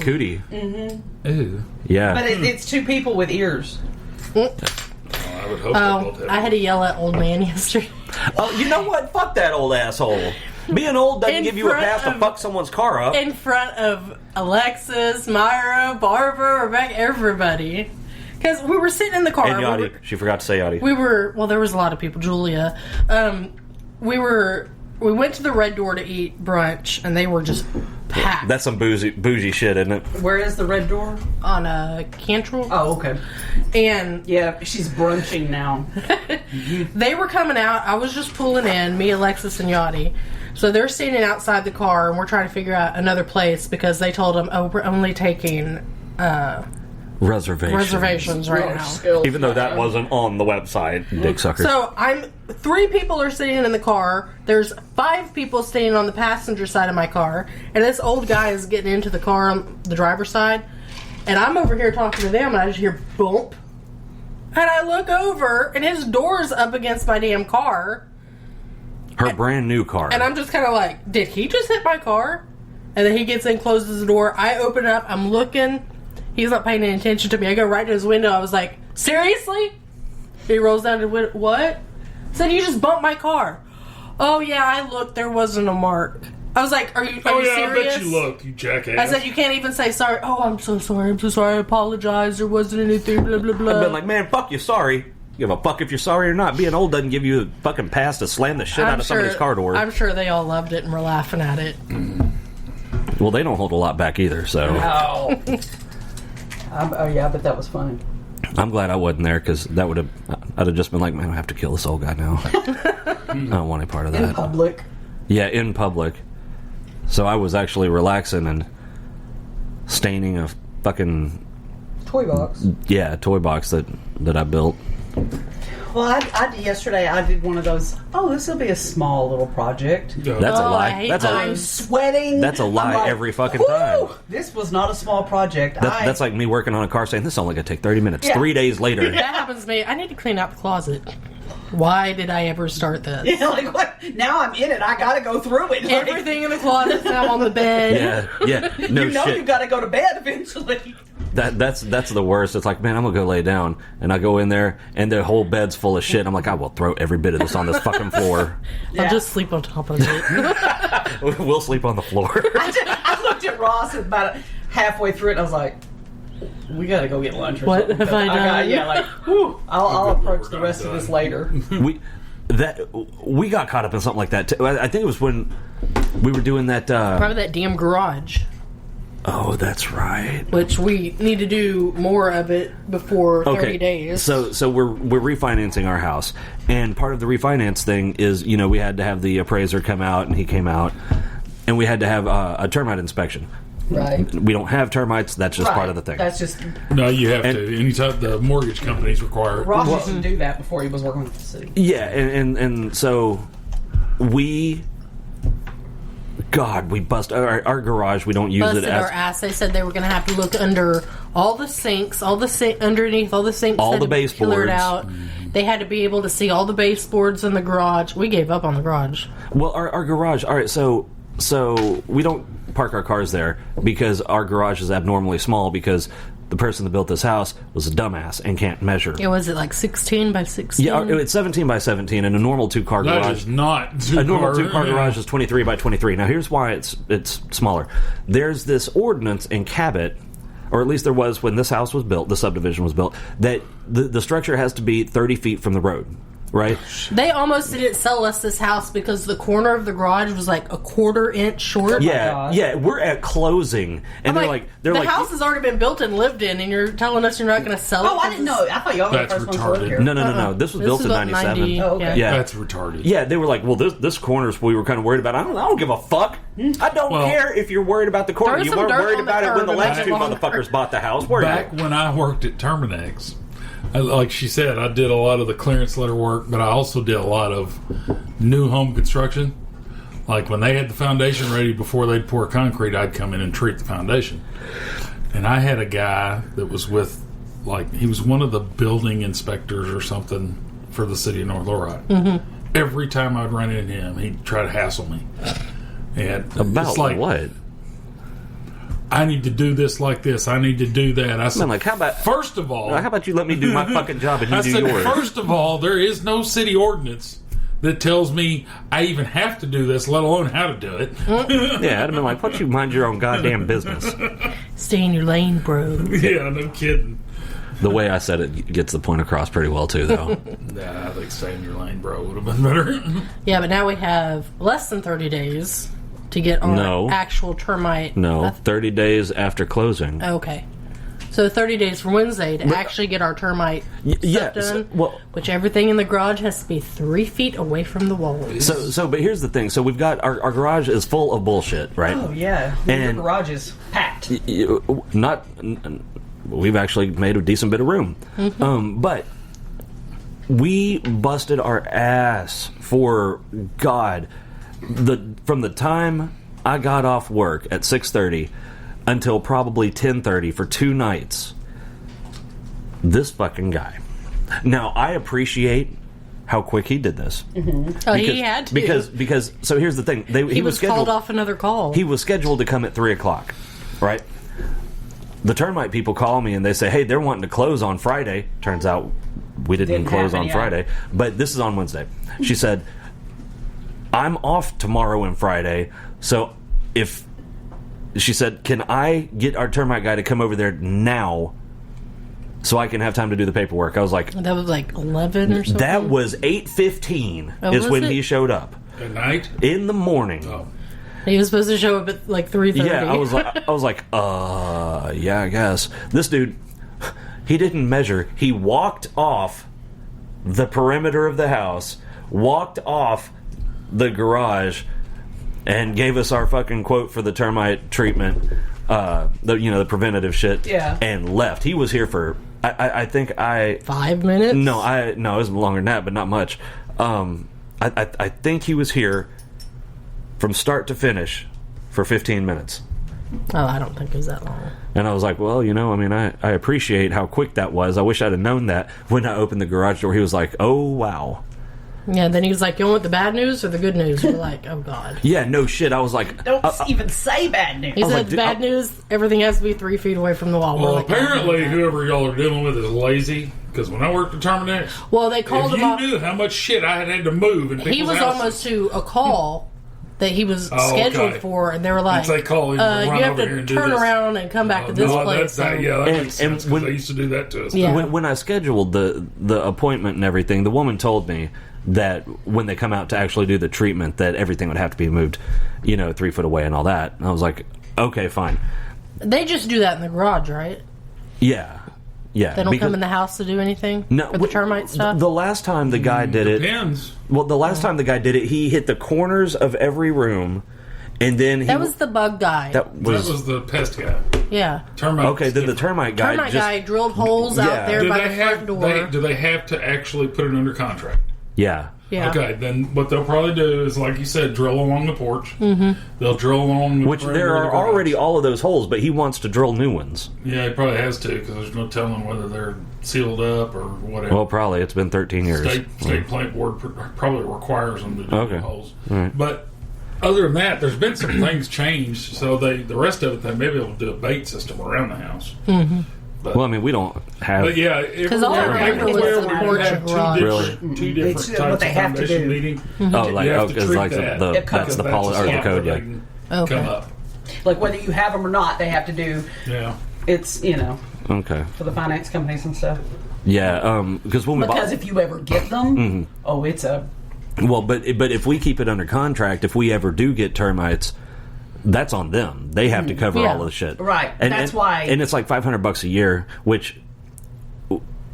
cootie. Mm-hmm. Ooh. Yeah. But it's two people with ears. I would hope they both have. I had to yell at old man yesterday. Oh, you know what? Fuck that old asshole. Being old doesn't give you a pass to fuck someone's car up. In front of Alexis, Myra, Barbara, Rebecca, everybody. Because we were sitting in the car. And Yachty. She forgot to say Yachty. Well, there was a lot of people. Julia. We went to the Red Door to eat brunch, and they were just packed. That's some bougie shit, isn't it? Where is the Red Door? On Cantrell. Oh, okay. And yeah, she's brunching now. They were coming out. I was just pulling in, me, Alexis, and Yachty. So they're standing outside the car, and we're trying to figure out another place because they told them, we're only taking reservations right now. Even though that wasn't on the website, dick suckers. So 3 people are sitting in the car. There's 5 people standing on the passenger side of my car, and this old guy is getting into the car on the driver's side, and I'm over here talking to them, and I just hear bump, and I look over, and his door's up against my damn car. Her brand new car. And I'm just kind of like, did he just hit my car? And then he gets in, closes the door. I open it up. I'm looking. He's not paying any attention to me. I go right to his window. I was like, seriously? He rolls down to the what? Said, you just bumped my car. Oh, yeah, I looked. There wasn't a mark. I was like, are you serious? I bet you looked, you jackass. I said, you can't even say sorry. Oh, I'm so sorry. I apologize. There wasn't anything, blah, blah, blah. I've been like, man, fuck you, sorry. You give a fuck if you're sorry or not. Being old doesn't give you a fucking pass to slam the shit out of somebody's car door. I'm sure they all loved it and were laughing at it. Well, they don't hold a lot back either, so. No. Oh, yeah, but that was funny. I'm glad I wasn't there, because I'd have just been like, man, I have to kill this old guy now. I don't want any part of that. In public. Yeah, in public. So I was actually relaxing and staining a fucking toy box. Yeah, a toy box that I built. Well, yesterday I did one of those. Oh, this will be a small little project. That's a lie. I'm sweating. That's a lie like, every fucking time. This was not a small project. That's like me working on a car saying this is only going to take 30 minutes. Yeah. 3 days later. That happens to me. I need to clean out the closet. Why did I ever start this? Yeah, like what? Now I'm in it. I got to go through it. Like, everything in the closet now on the bed. Yeah. No you know shit. You got to go to bed eventually. That's the worst. It's like, man, I'm gonna go lay down, and I go in there, and the whole bed's full of shit. I'm like, I will throw every bit of this on this fucking floor. Yeah. I'll just sleep on top of it. We'll sleep on the floor. I looked at Ross about halfway through it, and I was like, we got to go get lunch or what something. What have I done? Whew, I'll approach the rest of this later. We got caught up in something like that too. I think it was when we were doing that. Probably that damn garage. Oh, that's right. Which we need to do more of it before 30 days. So we're refinancing our house, and part of the refinance thing is, we had to have the appraiser come out, and he came out, and we had to have a termite inspection. Right. We don't have termites. That's just part of the thing. That's just no. You have to. Anytime the mortgage companies require it. Ross used to do that before he was working with the city. Yeah, and so we. God, we bust our garage. We don't use busted it as our ass. They said they were going to have to look under all the sinks, underneath all the sinks, all the baseboards out. They had to be able to see all the baseboards in the garage. We gave up on the garage. Well, our garage. All right, so we don't park our cars there because our garage is abnormally small because the person that built this house was a dumbass and can't measure. Yeah, was it like 16 by 16? Yeah, it's 17 by 17, and a normal two-car garage. That is not a normal two-car garage is 23 by 23. Now, here's why it's smaller. There's this ordinance in Cabot, or at least there was when this house was built, the subdivision was built, that the structure has to be 30 feet from the road. Right? They almost didn't sell us this house because the corner of the garage was like a quarter-inch short. Yeah, we're at closing, and they're like, the house has already been built and lived in, and you're telling us you're not going to sell it. Oh, I didn't know. I thought y'all were the first ones to live here. No. This was built in 97. 90. Oh, okay. Yeah, that's retarded. Yeah, they were like, well, this corner's we were kind of worried about. I don't give a fuck. I don't care if you're worried about the corner. You weren't worried about it when the last two motherfuckers bought the house. Back when I worked at Terminex, like she said, I did a lot of the clearance letter work, but I also did a lot of new home construction. Like when they had the foundation ready before they'd pour concrete, I'd come in and treat the foundation. And I had a guy that was with, he was one of the building inspectors or something for the city of North Little Rock. Mm-hmm. Every time I'd run into him, he'd try to hassle me. And about what? I need to do this like this. I need to do that. I said, I'm like, how about you let me do my fucking job and you do yours? First of all, there is no city ordinance that tells me I even have to do this, let alone how to do it. Yeah, I'd have been like, why don't you mind your own goddamn business? Stay in your lane, bro. Yeah, no kidding. The way I said it gets the point across pretty well, too, though. Nah, I think stay in your lane, bro, would have been better. Yeah, but now we have less than 30 days to get our actual termite. No, 30 days after closing. Okay. So 30 days from Wednesday to actually get our termite stuff done, which everything in the garage has to be 3 feet away from the walls. But here's the thing. So we've got, our garage is full of bullshit, right? Oh, yeah. And your garage is packed. We've actually made a decent bit of room. Mm-hmm. But we busted our ass for, God, from the time I got off work at 6:30 until probably 10:30 for 2 nights. This fucking guy. Now, I appreciate how quick he did this. Mm-hmm. He had to. Because so here's the thing. He was called off another call. He was scheduled to come at 3 o'clock, right? The termite people call me and they say, hey, they're wanting to close on Friday. Turns out we didn't close on Friday. But this is on Wednesday. She said, I'm off tomorrow and Friday, so she said, can I get our termite guy to come over there now so I can have time to do the paperwork? I was like... That was like 11 or something? That was 8:15 is when he showed up. At night? In the morning. Oh. He was supposed to show up at like 3:30. Yeah, I was like, yeah, I guess. This dude, he didn't measure. He walked off the perimeter of the house, walked off the garage, and gave us our fucking quote for the termite treatment, the preventative shit, and left. He was here for, I think 5 minutes? No, it was longer than that, but not much. I think he was here from start to finish for 15 minutes. Oh, I don't think it was that long. And I was like, well, I appreciate how quick that was. I wish I'd have known that. When I opened the garage door, he was like, oh, wow. Yeah, then he was like, you want the bad news or the good news? We're like, oh, God. Yeah, no shit. I was like... Don't even say bad news. He said, bad news, everything has to be 3 feet away from the wall. Well, apparently, whoever y'all are dealing with is lazy. Because when I worked at Terminex... Well, they called him up... If you knew how much shit I had to move in people's He was houses. Almost to a call... that he was scheduled for, and they were like, they call him, you have to turn around and come back to this place. That makes sense, because they used to do that to us. Yeah. When I scheduled the appointment and everything, the woman told me that when they come out to actually do the treatment, that everything would have to be moved, 3 foot away and all that. And I was like, okay, fine. They just do that in the garage, right? Yeah. Yeah, they don't come in the house to do anything for the termite stuff? The last time the guy did it... Depends. Well, the last time the guy did it, he hit the corners of every room, and then That was the bug guy. That was the pest guy. Yeah. Termite. Okay, then the termite guy... Termite guy drilled holes out there by the front door. Do they have to actually put it under contract? Yeah. Yeah. Okay, then what they'll probably do is, like you said, drill along the porch. Mm-hmm. They'll drill along the Which there are already all of those holes, but he wants to drill new ones. Yeah, he probably has to, because there's no telling whether they're sealed up or whatever. Well, probably. It's been 13 years. State plant board probably requires them to do the holes. Right. But other than that, there's been some things changed, so the rest of it, they may be able to do a bait system around the house. Mm-hmm. But, well, I mean, we don't have... But yeah, because all I remember was the porch and garage. Two different types what they of have to do. foundation needing. Mm-hmm. Oh, like, because like that's the code, yeah. Okay. Come up. Like whether you have them or not, they have to do. Yeah. It's okay for the finance companies and stuff. Yeah, because when we because if you ever get them, it's a. Well, but if we keep it under contract, if we ever do get termites, that's on them. They have to cover all of the shit, right? That's why, and it's like $500 a year. Which,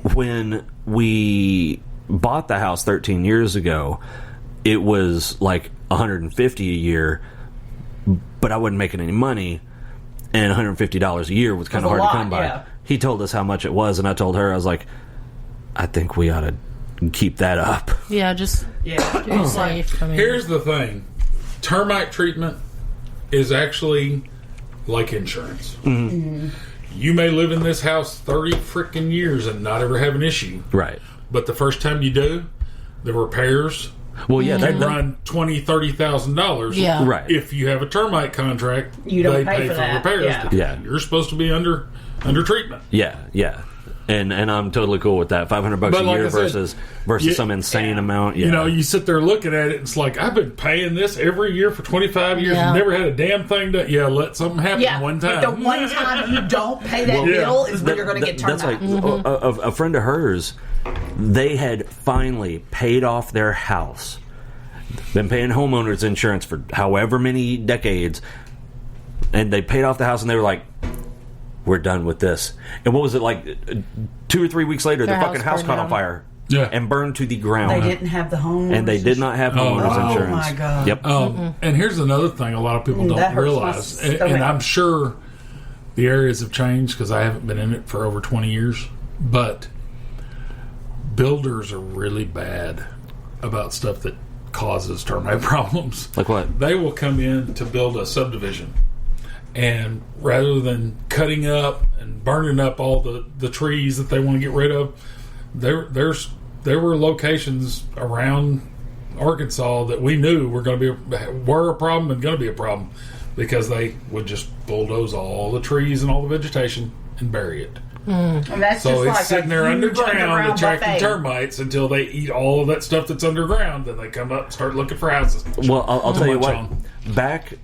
when we bought the house 13 years ago, it was like $150 a year, but I wasn't making any money, and $150 a year was kind of hard to come by. Yeah. He told us how much it was, and I told her, I was like, I think we ought to keep that up. Yeah, just be safe. I mean, here's the thing: termite treatment is actually like insurance. Mm-hmm. You may live in this house 30 freaking years and not ever have an issue. Right. But the first time you do, the repairs Well, yeah, can run $20,000-$30,000. Yeah. Right. If you have a termite contract, You don't they pay for that. repairs. Yeah. Yeah. You're supposed to be under treatment. Yeah. And I'm totally cool with that. $500 But a like year I said, versus some insane amount. Yeah. You know, you sit there looking at it, it's like, I've been paying this every year for 25 years Yeah. and never had a damn thing done. Yeah, let something happen one time. The one time you don't pay that bill is when you're going to get turned That's back. like a friend of hers. They had finally paid off their house. Been paying homeowners insurance for however many decades, and they paid off the house, and they were like, "We're done with this." And what was it like? 2 or 3 weeks later, Their the fucking house house caught burned on fire Yeah. and burned to the ground. They didn't have the home. and they did not have homeowners Oh, insurance. my God. Yep. And here's another thing a lot of people That don't hurts my realize, and stomach. I'm sure the areas have changed because I haven't been in it for over 20 years, but builders are really bad about stuff that causes termite problems. Like what? They will come in to build a subdivision, and rather than cutting up and burning up all the trees that they want to get rid of, there were locations around Arkansas that we knew were a problem and going to be a problem because they would just bulldoze all the trees and all the vegetation and bury it. And that's So just it's like sitting there a huge underground attracting buffet. termites until they eat all of that stuff that's underground. Then they come up and start looking for houses. Well, I'll tell you Munch what. on. Back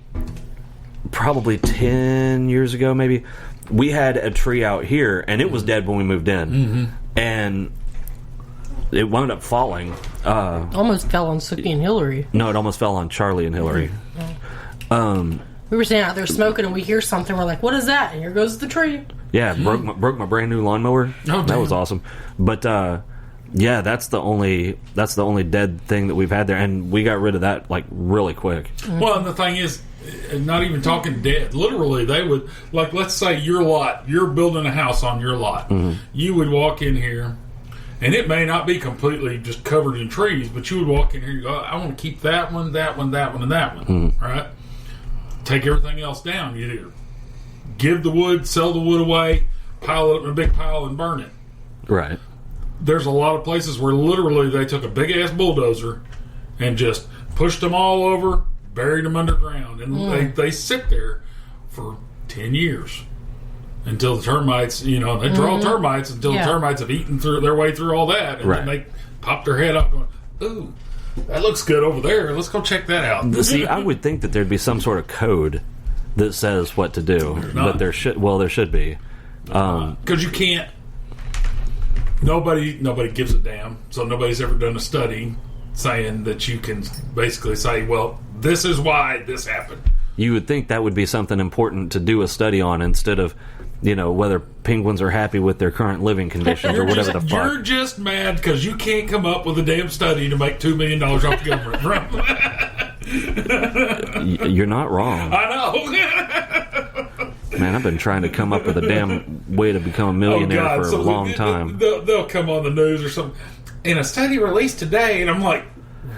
probably 10 years ago, maybe, we had a tree out here, and it was dead when we moved in. And it wound up falling. Almost fell on Sookie and Hillary. No, it almost fell on Charlie and Hillary. We were standing out there smoking, and we hear something. We're like, "What is that?" And here goes the tree. Yeah, broke my brand new lawnmower. Oh, that was damn. awesome. But yeah, that's the only dead thing that we've had there, and we got rid of that like really quick. Well, and the thing is, not even talking dead. Literally, they would, like, let's say your lot, you're building a house on your lot. You would walk in here, and it may not be completely just covered in trees, but you would walk in here and go, I want to keep that one, that one, that one, and that one. Right? Take everything else down. You either give the wood, sell the wood away, pile it up in a big pile, and burn it. Right. There's a lot of places where literally they took a big ass bulldozer and just pushed them all over, buried them underground, and they sit there for 10 years until the termites, they draw termites until the termites have eaten through their way through all that, and Right. then they pop their head up going, ooh, that looks good over there. Let's go check that out. See, I would think that there'd be some sort of code that says what to do, not. but there should be. Because you can't. Nobody gives a damn. So nobody's ever done a study saying that you can basically say, well, this is why this happened. You would think that would be something important to do a study on instead of, whether penguins are happy with their current living conditions or whatever the You're fuck. just mad because you can't come up with a damn study to make $2 million off the government. You're not wrong. I know. Man, I've been trying to come up with a damn way to become a millionaire for a long time. They'll come on the news or something. In a study released today, and I'm like,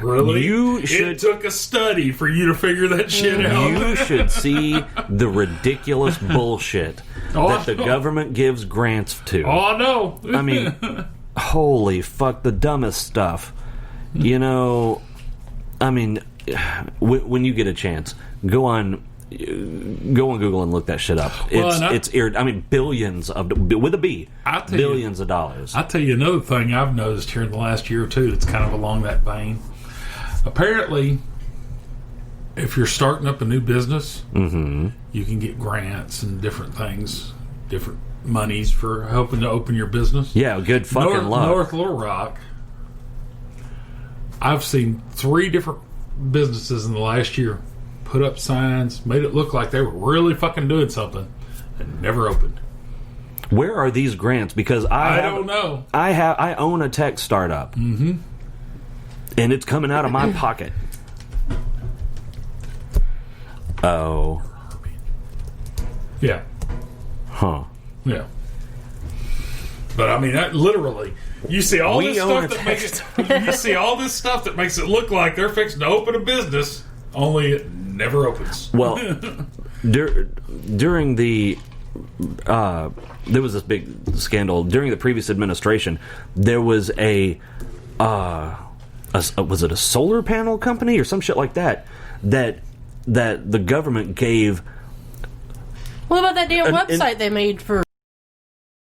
really? It took a study for you to figure that shit out. You should see the ridiculous bullshit that the government gives grants to. Oh, I know. I mean, holy fuck, the dumbest stuff. When you get a chance, go on Google and look that shit up. Billions with a B. Billions of dollars. I'll tell you another thing I've noticed here in the last year or two that's kind of along that vein. Apparently, if you're starting up a new business, you can get grants and different things, different monies for helping to open your business. Yeah, good fucking luck. North Little Rock, I've seen 3 different businesses in the last year put up signs, made it look like they were really fucking doing something, and never opened. Where are these grants? Because I don't know. I own a tech startup, and it's coming out of my pocket. Oh, Yeah. huh. Yeah. But I mean, literally, you see all this stuff that makes it look like they're fixing to open a business, only it never opens. Well, during the there was this big scandal during the previous administration. There was a was it a solar panel company or some shit like that that the government gave. What about that damn website they made for